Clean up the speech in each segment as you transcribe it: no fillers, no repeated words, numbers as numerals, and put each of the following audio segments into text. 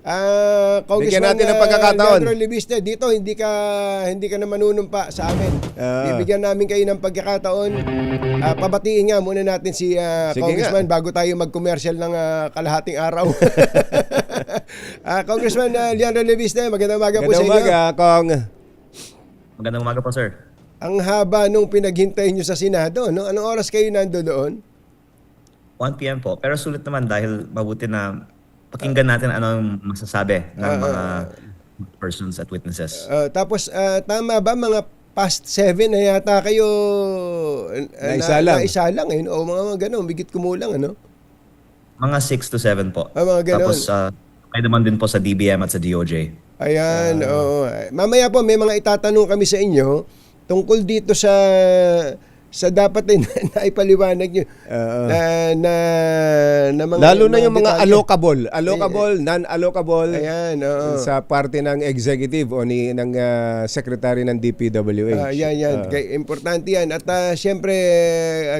Bigyan Congressman natin ng pagkakataon. Leandro Libiste, dito hindi ka na manunumpa sa amin. Bibigyan namin kayo ng pagkakataon. Pabatiin nga muna natin si Congressman bago tayo mag-commercial ng kalahating araw. Congressman Leandro Libiste, magandang umaga po sa inyo. Magandang umaga, Kong. Magandang umaga po, sir. Ang haba nung pinaghintay nyo sa Senado, no? Anong oras kayo nando doon? 1 p.m. po. Pero sulit naman dahil mabuti na pakinggan natin ano ang masasabi ng mga persons at witnesses. Tapos, tama ba mga past 7 na yata kayo naisalang eh? O mga gano'n, bigit kumulang, ano? Mga 6 to 7 po. Mga gano'n. Tapos, ay naman din po sa DBM at sa DOJ. Ayan, oo. Mamaya po, may mga itatanong kami sa inyo tungkol dito sa dapat na ipaliwanag nyo na mga lalo na yung mga detalye. allocable, non-allocable. Ayan, oo. Sa parte ng executive o ng secretary ng DPWH. Yan. Importante yan. At siyempre,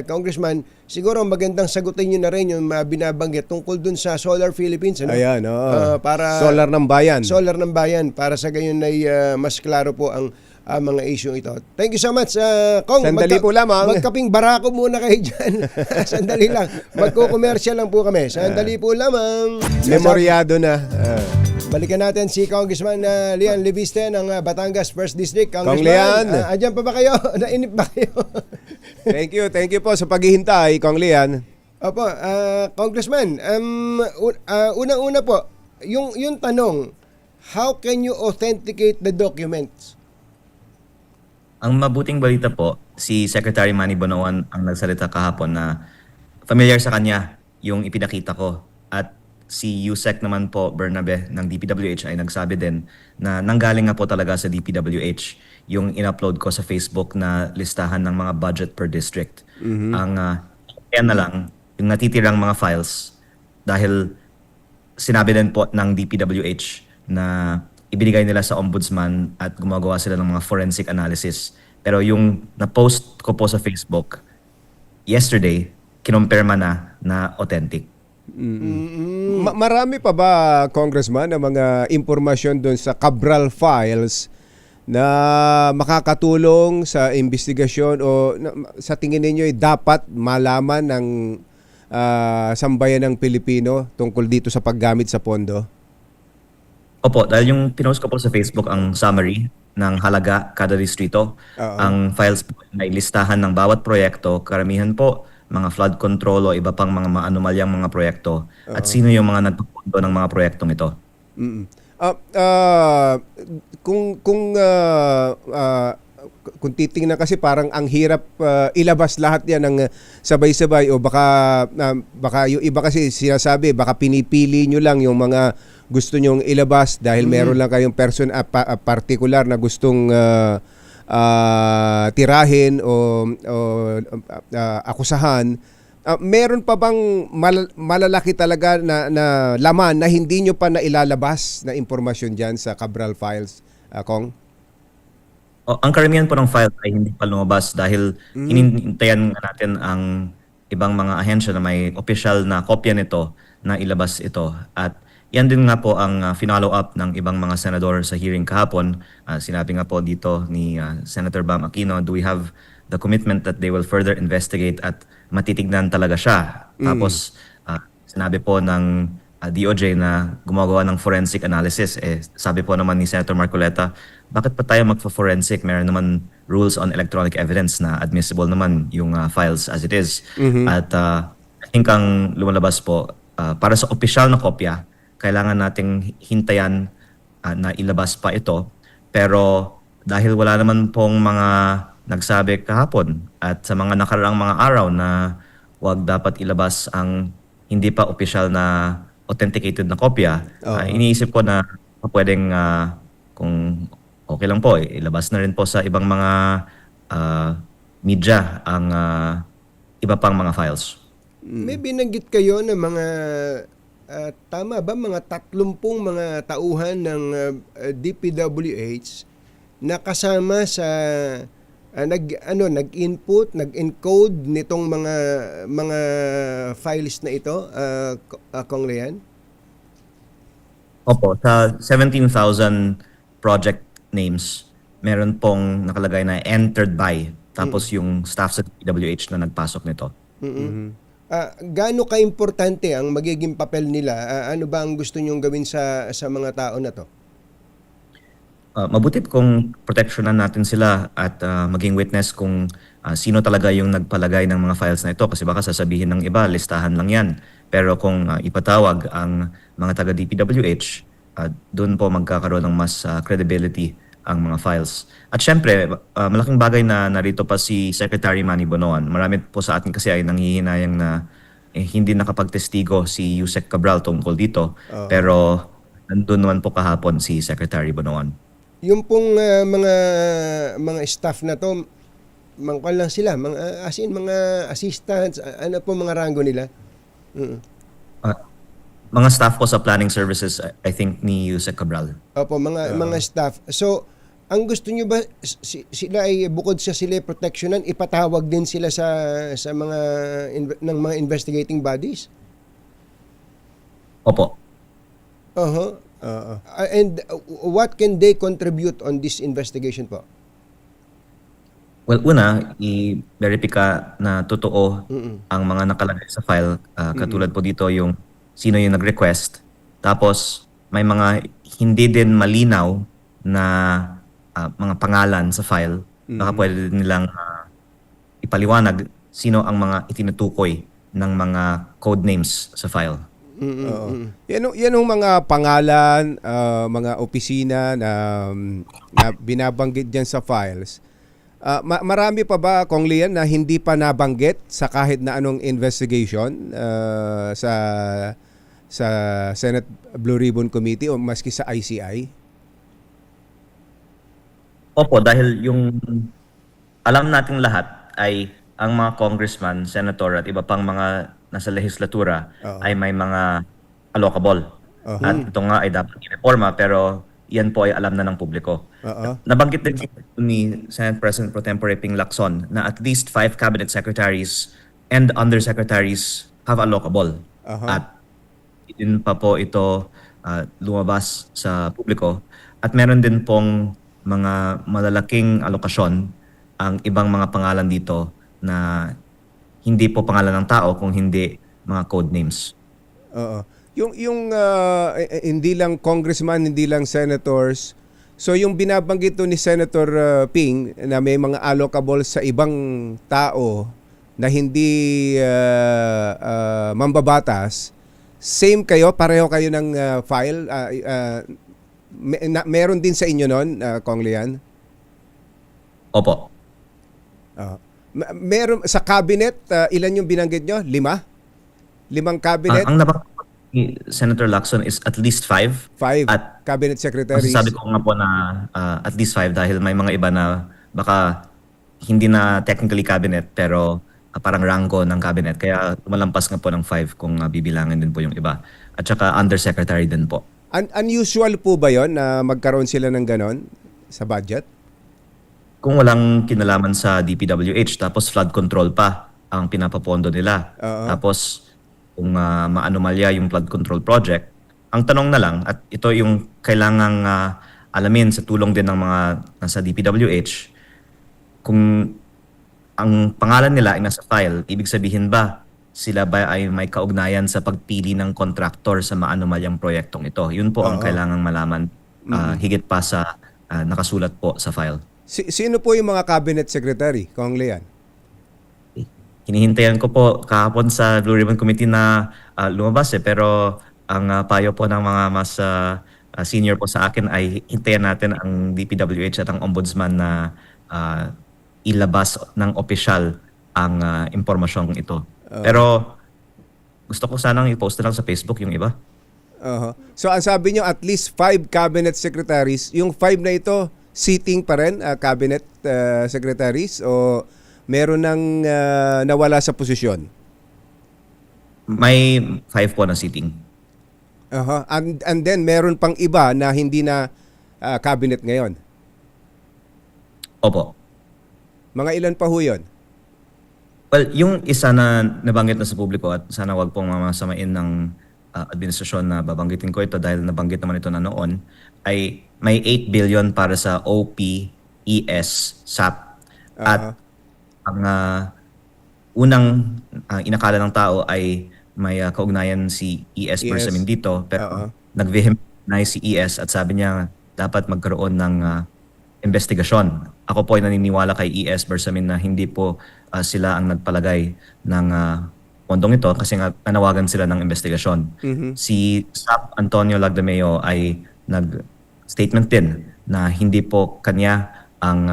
Congressman, siguro magandang sagutin nyo na rin yung binabanggit tungkol dun sa Solar Philippines. Ano? Ayan, oo. Para Solar ng Bayan. Solar ng Bayan. Para sa gayon ay mas klaro po ang mga issue ito. Thank you so much, Kong. Sandali po lamang. Magkaping barako muna kayo dyan. Sandali lang. Magko-commercial lang po kami. Sandali po lamang. Memoryado na. Balikan natin si Congressman Lian Libiste ng Batangas 1st District. Kong Lian. Andyan pa ba kayo? Nainip ba kayo? Thank you po sa paghihintay, Kong Lian. Opo, Congressman, unang-una po, yung tanong, how can you authenticate the documents? Ang mabuting balita po, si Secretary Manny Bonoan ang nagsalita kahapon na familiar sa kanya yung ipinakita ko. At si Yusek naman po, Bernabe ng DPWH ay nagsabi din na nanggaling nga po talaga sa DPWH yung in-upload ko sa Facebook na listahan ng mga budget per district. Ang yan na lang, yung natitirang mga files dahil sinabi din po ng DPWH na ibinigay nila sa ombudsman at gumagawa sila ng mga forensic analysis. Pero yung na-post ko po sa Facebook yesterday, kinumpirma na authentic. Marami pa ba, Congressman, ang mga impormasyon doon sa Cabral files na makakatulong sa investigasyon o sa tingin ninyo ay dapat malaman ng sambayan ng Pilipino tungkol dito sa paggamit sa pondo? Opo, dahil yung pinost ko po sa Facebook ang summary ng halaga kada distrito. Ang files po ay listahan ng bawat proyekto, karamihan po mga flood control o iba pang mga anomalyang mga proyekto at sino yung mga nagpupundo ng mga proyektong ito. Kung titingnan kasi parang ang hirap ilabas lahat yan ng sabay-sabay o baka yung iba kasi sinasabi baka pinipili nyo lang yung mga gusto nyong ilabas dahil meron lang kayong person particular na gustong tirahin o akusahan. Meron pa bang malalaki talaga na laman na hindi nyo pa nailalabas na impormasyon dyan sa Cabral files, Kong? Ang karamihan po ng file ay hindi pa lumabas dahil hinintayan natin ang ibang mga ahensya na may opisyal na kopya nito na ilabas ito. At yan din nga po ang follow up ng ibang mga senador sa hearing kahapon. Sinabi nga po dito ni Senator Bam Aquino, do we have the commitment that they will further investigate at matitignan talaga siya. Tapos sinabi po ng DOJ na gumagawa ng forensic analysis. Sabi po naman ni Senator Marcoleta, bakit pa tayo magfa-forensic? Meron naman rules on electronic evidence na admissible naman yung files as it is. At I think ang lumalabas po, para sa opisyal na kopya, kailangan nating hintayan na ilabas pa ito. Pero dahil wala naman pong mga nagsabi kahapon at sa mga nakaraang mga araw na wag dapat ilabas ang hindi pa opisyal na authenticated na kopya, iniisip ko na pwedeng kung okay lang po, ilabas na rin po sa ibang mga media ang iba pang mga files. May binanggit kayo ng mga tama ba mga 30 mga tauhan ng DPWH na kasama sa nag-input, nag-encode nitong mga files na ito, Kong Lian? Opo, sa 17,000 project names, meron pong nakalagay na entered by, tapos yung staff sa DPWH na nagpasok nito. Gaano ka-importante ang magiging papel nila? Ano ba ang gusto nyong gawin sa mga tao na to? Mabuti kung proteksyonan natin sila at maging witness kung sino talaga yung nagpalagay ng mga files na ito, kasi baka sasabihin ng iba, listahan lang yan. Pero kung ipatawag ang mga taga DPWH, doon po magkakaroon ng mas credibility ang mga files. At syempre, malaking bagay na narito pa si Secretary Manny Bonoan. Marami po sa atin kasi ay nanghihinayang na hindi nakapagtestigo si Yusek Cabral tungkol dito. Pero nandun naman po kahapon si Secretary Bonoan. Yung pong mga staff na to, mangkal lang sila, mga assistants, ano po mga rango nila? Mga staff po sa planning services, I think, ni Yusek Cabral. Opo, mga staff. So, ang gusto nyo ba, sila ay bukod sa sila protectionan, ipatawag din sila sa mga ng mga investigating bodies? Opo. And what can they contribute on this investigation po? Well, una, i-verify na totoo ang mga nakalagay sa file. Katulad po dito yung sino yung nag-request. Tapos, may mga hindi din malinaw na mga pangalan sa file. Baka pwede din nilang ipaliwanag sino ang mga itinutukoy ng mga code names sa file. Yan yung mga pangalan, mga opisina na binabanggit dyan sa files. Marami pa ba, Kong Lian, na hindi pa nabanggit sa kahit na anong investigation sa Senate Blue Ribbon Committee o maski sa ICI? Opo, dahil yung alam nating lahat ay ang mga congressman, senator at iba pang mga nasa legislatura ay may mga allocable. At ito nga ay dapat i-reforma, pero yan po ay alam na ng publiko. Nabanggit din ni Senate President Pro Tempore Ping Lacson na at least 5 cabinet secretaries and undersecretaries have allocable. At din pa po ito lumabas sa publiko. At meron din pong mga malalaking alokasyon ang ibang mga pangalan dito na hindi po pangalan ng tao kung hindi mga code names. Yung hindi lang congressman, hindi lang senators. So yung binabanggit ni Senator Ping na may mga allocable sa ibang tao na hindi mambabatas, same kayo, pareho kayo ng file. Meron din sa inyo noon, Kong Lian? Opo. Meron sa cabinet, ilan yung binanggit nyo? 5? 5 cabinet? Ang nabanggit ni Senator Lacson is at least 5. 5 At cabinet secretaries. sabi ko nga po na at least 5 dahil may mga iba na baka hindi na technically cabinet pero parang rango ng cabinet. Kaya lumalampas nga po ng 5 kung bibilangin din po yung iba. At saka undersecretary din po. Unusual po ba yon na magkaroon sila ng ganon sa budget? Kung walang kinalaman sa DPWH tapos flood control pa ang pinapapondo nila. Tapos kung maanomalya yung flood control project, ang tanong na lang, at ito yung kailangang alamin sa tulong din ng mga nasa DPWH, kung ang pangalan nila ay nasa file, ibig sabihin ba sila ba ay may kaugnayan sa pagpili ng contractor sa maanomalyang proyektong ito? Yun po ang kailangang malaman higit pa sa nakasulat po sa file. Sino po yung mga cabinet secretary, Kong Lian? Hinihintayan ko po kahapon sa Blue Ribbon Committee na lumabas pero ang payo po ng mga mas senior po sa akin ay hintayan natin ang DPWH at ang Ombudsman na ilabas ng opisyal ang impormasyong ito. Pero gusto ko sanang i-post na lang sa Facebook yung iba. So ang sabi nyo at least 5 cabinet secretaries, yung 5 na ito sitting pa rin cabinet secretaries o meron nang nawala sa posisyon? May 5 po na sitting. And then meron pang iba na hindi na cabinet ngayon? Opo. Mga ilan pa ho yun? Well, yung isa na nabanggit na sa publiko at sana wag pong mamasamain ng administrasyon na babanggitin ko ito dahil nabanggit naman ito na noon, ay may 8 billion para sa OPES SAP. At ang unang inakala ng tao ay may kaugnayan si ES Bersamin dito, pero nag-vehement si ES at sabi niya dapat magkaroon ng investigasyon. Ako po ay naniniwala kay ES Bersamin na hindi po sila ang nagpalagay ng pondong ito kasi nga nanawagan sila ng investigasyon. Si SAP Antonio Lagdameo ay nag-statement din na hindi po kanya ang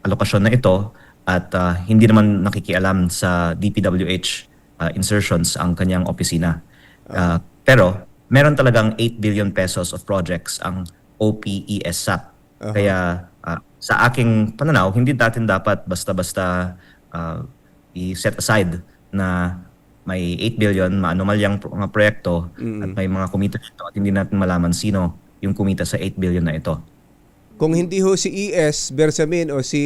alokasyon na ito at hindi naman nakikialam sa DPWH insertions ang kanyang opisina. Pero meron talagang 8 billion pesos of projects ang OPES SAP. Kaya sa aking pananaw, hindi natin dapat basta-basta i-set aside na may 8 billion, maanumalyang mga proyekto at may mga kumita dito at hindi natin malaman sino yung kumita sa 8 billion na ito. Kung hindi ho si ES Bersamin o si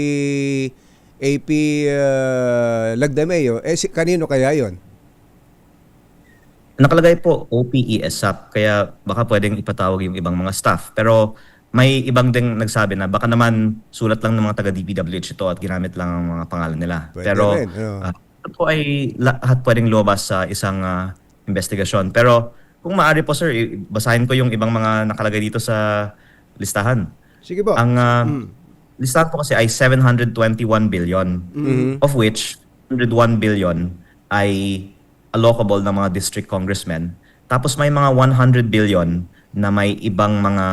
AP Lagdameo, kanino kaya yon? Nakalagay po OPES SAP, kaya baka pwedeng ipatawag yung ibang mga staff. Pero may ibang ding nagsabi na baka naman sulat lang ng mga taga-DPWH ito at ginamit lang ang mga pangalan nila. Pwede Pero rin, ito po ay lahat pwedeng lumabas sa isang investigasyon. Pero kung maaari po sir, basahin ko yung ibang mga nakalagay dito sa listahan. Sige po. Ang listahan po kasi ay 721 billion, of which 101 billion ay allocable ng mga district congressmen. Tapos may mga 100 billion na may ibang mga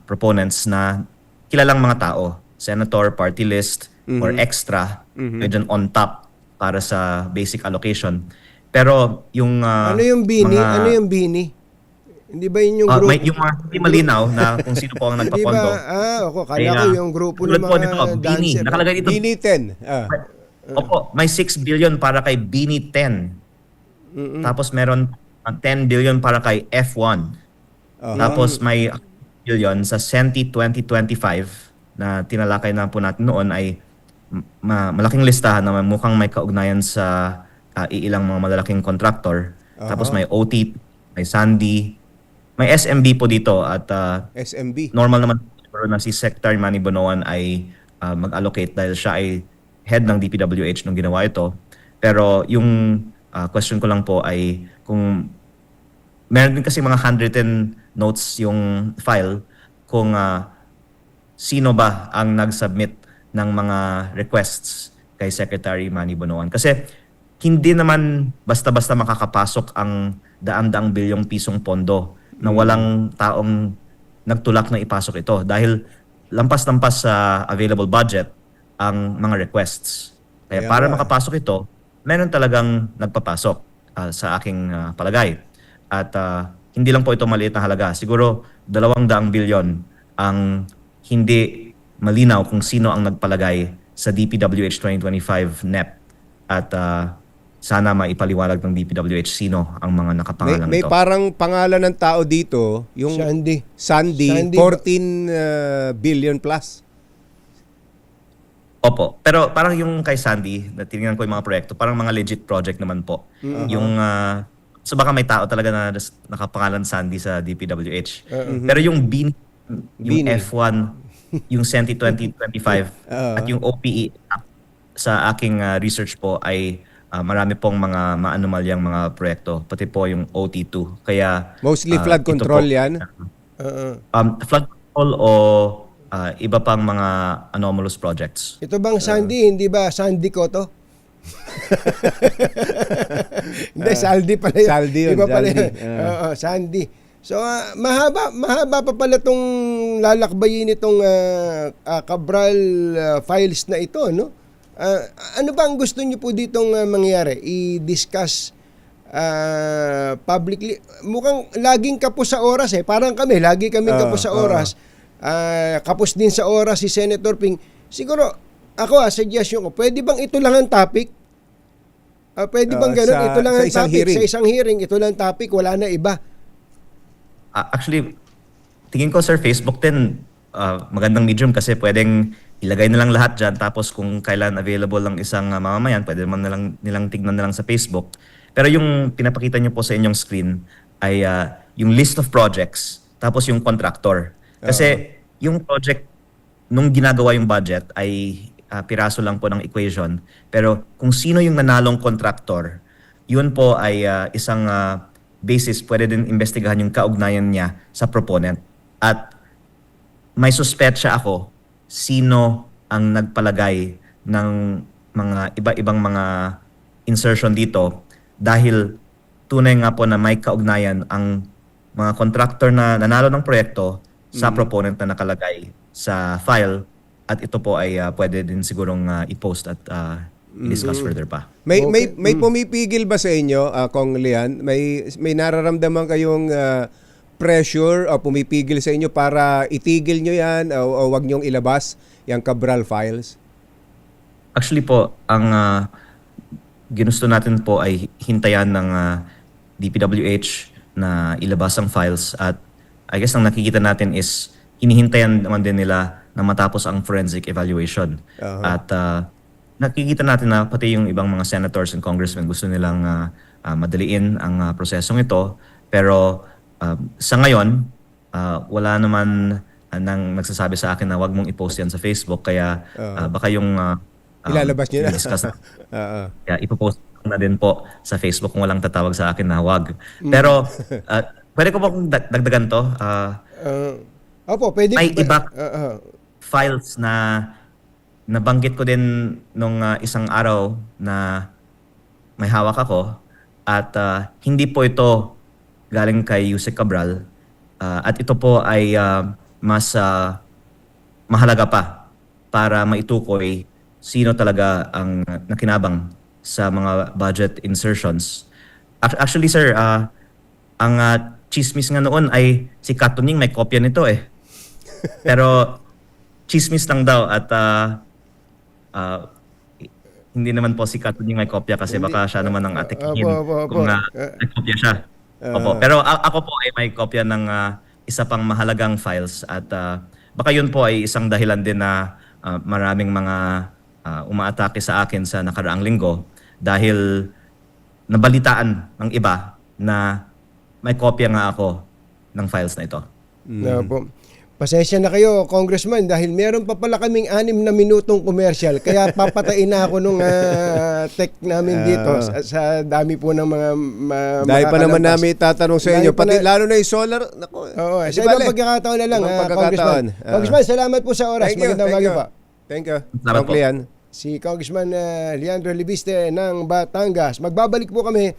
proponents na kilalang mga tao, senator, party list, or extra, medyo on top para sa basic allocation. Pero yung ano yung Bini? Ano yung Bini? Hindi ba yun yung grupo? Yung mga hindi malinaw na kung sino po ang nagpapondo. Ako, kaya ko yung grupo ng mga nito, Bini. dancer. Nakalagay dito. Bini 10. Opo, may 6 billion para kay Bini 10. Tapos meron 10 billion para kay F1. Tapos may billion sa Senti 2025 na tinalakay na po natin noon ay malaking listahan na mukhang may kaugnayan sa iilang mga malalaking contractor. Tapos may OT, may Sandy, may SMB po dito at SMB. normal naman siguro na si Secretary Manny Bonoan ay mag-allocate dahil siya ay head ng DPWH nung ginawa ito. Pero yung question ko lang po ay kung meron din kasi mga handwritten notes yung file kung sino ba ang nag-submit ng mga requests kay Secretary Manny Bonoan. Kasi hindi naman basta-basta makakapasok ang daan-daang bilyong pisong pondo na walang taong nagtulak na ipasok ito dahil lampas-lampas sa available budget ang mga requests. Kaya para makapasok ito, meron talagang nagpapasok sa aking palagay. At hindi lang po ito maliit na halaga. Siguro 200 bilyon ang hindi malinaw kung sino ang nagpalagay sa DPWH 2025 NEP. At sana maipaliwanag ng DPWH sino ang mga nakapangalan May ito. parang pangalan ng tao dito, yung Sandy 14 billion plus. Opo. Pero parang yung kay Sandy, na tinignan ko yung mga proyekto, parang mga legit project naman po. Yung so baka may tao talaga na nakapangalan Sandy sa DPWH. Pero yung yung F1, yung Senti 2025 at yung OPE sa aking research po ay marami pong mga maanomalyang mga proyekto, pati po yung OT2. Kaya Mostly flood control yan. Flood control o iba pang mga anomalous projects. Ito bang Sandy, hindi ba Sandy ko to? Hindi, Saldi pala yun. Saldi yun. Iba pala Saldi. yun. Sandy. So, mahaba pa pala itong lalakbayin itong Cabral files na ito, no? Ano ba ang gusto niyo po ditong mangyari? I-discuss publicly? Mukhang laging kapos sa oras eh. Parang kami, lagi kami kapos sa oras. Kapos din sa oras si Senator Ping. Siguro, ako suggestion ko, pwede bang ito lang ang topic? Pwede bang ganun? Ito lang ang topic. Sa isang hearing, ito lang ang topic, wala na iba. Actually, tingin ko sir, Facebook din magandang medium kasi pwedeng ilagay na lang lahat dyan tapos kung kailan available lang isang mamamayan, pwede naman nilang tignan na lang sa Facebook. Pero yung pinapakita nyo po sa inyong screen ay yung list of projects tapos yung contractor. Kasi yung project nung ginagawa yung budget ay piraso lang po ng equation. Pero kung sino yung nanalong contractor, yun po ay isang basis, pwede din investigahan yung kaugnayan niya sa proponent. At may suspetsya ako sino ang nagpalagay ng mga iba-ibang mga insertion dito dahil tunay nga po na may kaugnayan ang mga contractor na nanalo ng proyekto sa proponent na nakalagay sa file, at ito po ay pwede din sigurong i-post at i-discuss further pa. May pumipigil ba sa inyo, Kong Lian? May nararamdaman kayong pressure o pumipigil sa inyo para itigil nyo yan o wag nyong ilabas yung Cabral files? Actually po, ang ginusto natin po ay hintayan ng DPWH na ilabas ang files, at I guess ang nakikita natin is hinihintayan naman din nila na matapos ang forensic evaluation. At nakikita natin na pati yung ibang mga senators and congressmen gusto nilang madaliin ang prosesong ito. Pero sa ngayon, wala naman nang nagsasabi sa akin na wag mong i-post yan sa Facebook. Kaya baka yung Ilalabas nyo na. discuss na. Kaya ipopost na din po sa Facebook kung walang tatawag sa akin na wag. Pero pwede ko pong dagdagan to. Opo, pwede. May iba files na nabanggit ko din nung isang araw na may hawak ako, at hindi po ito galing kay Yusek Cabral, at ito po ay mas mahalaga pa para maitukoy sino talaga ang nakinabang sa mga budget insertions. Actually sir, ang chismis nga noon ay si Katunying may kopya nito eh. Pero chismis lang daw, at hindi naman po si Katunying may kopya kasi baka siya naman ang atikihin kung may kopya siya. Opo. Pero ako po ay may kopya ng isa pang mahalagang files, at baka yun po ay isang dahilan din na maraming mga umaatake sa akin sa nakaraang linggo dahil nabalitaan ng iba na may kopya nga ako ng files na ito. Opo. Pasensya na kayo, Congressman, dahil meron pa pala kaming 6 na minutong commercial, kaya papatayin na ako nung tech namin dito sa dami po ng mga Dahil pa naman namin tatanong sa inyo, pati lalo na yung solar. Naku, Oo, sa ibang pagkakataon na lang, Congressman. Congressman, salamat po sa oras. Magandang umaga po. Thank you. Salamat po. Lian. Si Congressman Leandro Libiste ng Batangas. Magbabalik po kami